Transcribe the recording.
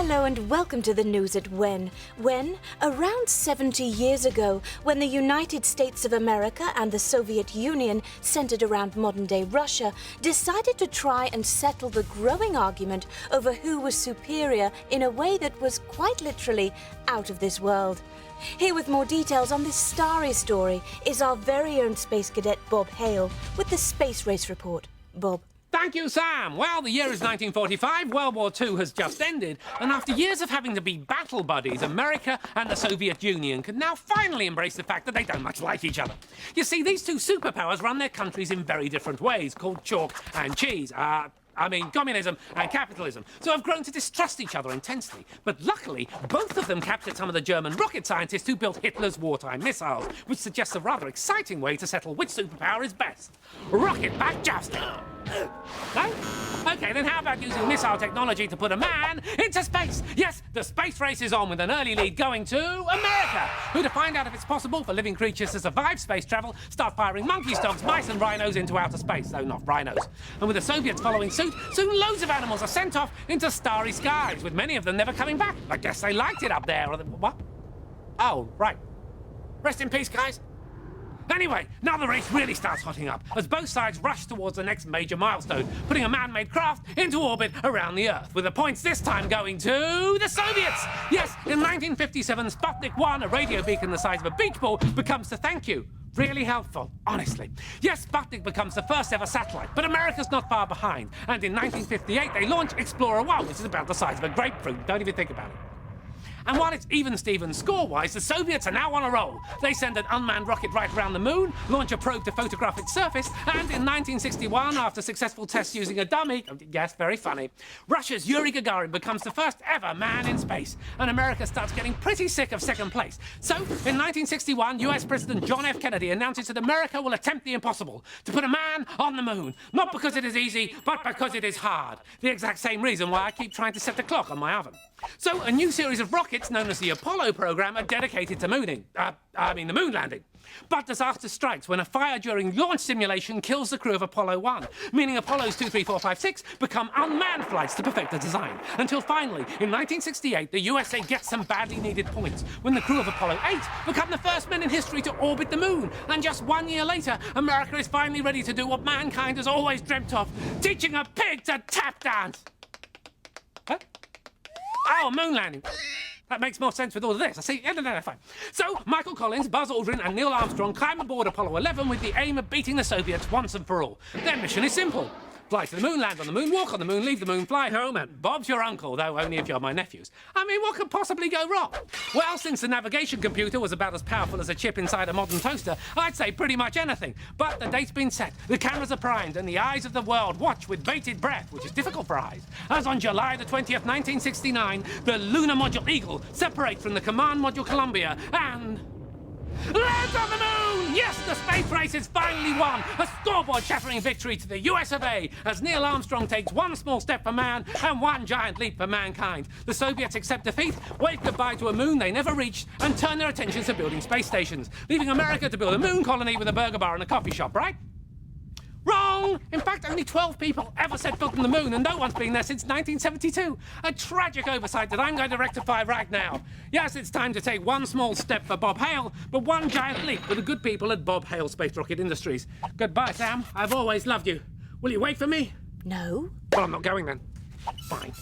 Hello and welcome to the news at When, around 70 years ago, when the United States of America and the Soviet Union, centered around modern-day Russia, decided to try and settle the growing argument over who was superior in a way that was quite literally out of this world. Here with more details on this starry story is our very own space cadet Bob Hale with the Space Race Report. Bob. Thank you, Sam. Well, the year is 1945, World War II has just ended, and after years of having to be battle buddies, America and the Soviet Union can now finally embrace the fact that they don't much like each other. You see, these two superpowers run their countries in very different ways, called chalk and cheese. Communism and capitalism, so have grown to distrust each other intensely. But luckily, both of them captured some of the German rocket scientists who built Hitler's wartime missiles, which suggests a rather exciting way to settle which superpower is best. Rocket-back jousting. No? OK, then how about using missile technology to put a man into space? Yes, the space race is on with an early lead going to America, who, to find out if it's possible for living creatures to survive space travel, start firing monkeys, dogs, mice and rhinos into outer space, though not rhinos. And with the Soviets following suit, soon loads of animals are sent off into starry skies, with many of them never coming back. I guess they liked it up there, or what? Oh, right. Rest in peace, guys. Anyway, now the race really starts hotting up, as both sides rush towards the next major milestone, putting a man-made craft into orbit around the Earth, with the points this time going to the Soviets! Yes, in 1957, Sputnik 1, a radio beacon the size of a beach ball, becomes the thank you. Really helpful, honestly. Yes, Sputnik becomes the first ever satellite, but America's not far behind. And in 1958, they launch Explorer 1, which is about the size of a grapefruit. Don't even think about it. And while it's even-Steven score-wise, the Soviets are now on a roll. They send an unmanned rocket right around the moon, launch a probe to photograph its surface, and in 1961, after successful tests using a dummy, yes, very funny, Russia's Yuri Gagarin becomes the first ever man in space, and America starts getting pretty sick of second place. So, in 1961, US President John F. Kennedy announces that America will attempt the impossible, to put a man on the moon. Not because it is easy, but because it is hard. The exact same reason why I keep trying to set the clock on my oven. So, a new series of rockets, known as the Apollo program, are dedicated to the moon landing. But disaster strikes when a fire during launch simulation kills the crew of Apollo 1, meaning Apollos 2, 3, 4, 5, 6 become unmanned flights to perfect the design. Until finally, in 1968, the USA gets some badly needed points when the crew of Apollo 8 become the first men in history to orbit the moon. And just 1 year later, America is finally ready to do what mankind has always dreamt of, teaching a pig to tap dance. Huh? Oh, moon landing. That makes more sense with all of this. I see. No, fine. So, Michael Collins, Buzz Aldrin and Neil Armstrong climb aboard Apollo 11 with the aim of beating the Soviets once and for all. Their mission is simple. Fly to the moon, land on the moon, walk on the moon, leave the moon, fly home, and Bob's your uncle, though only if you're my nephews. I mean, what could possibly go wrong? Well, since the navigation computer was about as powerful as a chip inside a modern toaster, I'd say pretty much anything. But the date's been set, the cameras are primed, and the eyes of the world watch with bated breath, which is difficult for eyes, as on July the 20th, 1969, the Lunar Module Eagle separates from the Command Module Columbia and lands on the moon! Yes, the space race is finally won! A scoreboard-shattering victory to the US of A, as Neil Armstrong takes one small step for man and one giant leap for mankind. The Soviets accept defeat, wave goodbye to a moon they never reached, and turn their attentions to building space stations, leaving America to build a moon colony with a burger bar and a coffee shop, right? Wrong! In fact, only 12 people ever set foot on the moon, and no one's been there since 1972. A tragic oversight that I'm going to rectify right now. Yes, it's time to take one small step for Bob Hale, but one giant leap for the good people at Bob Hale Space Rocket Industries. Goodbye, Sam. I've always loved you. Will you wait for me? No. Well, I'm not going then. Fine.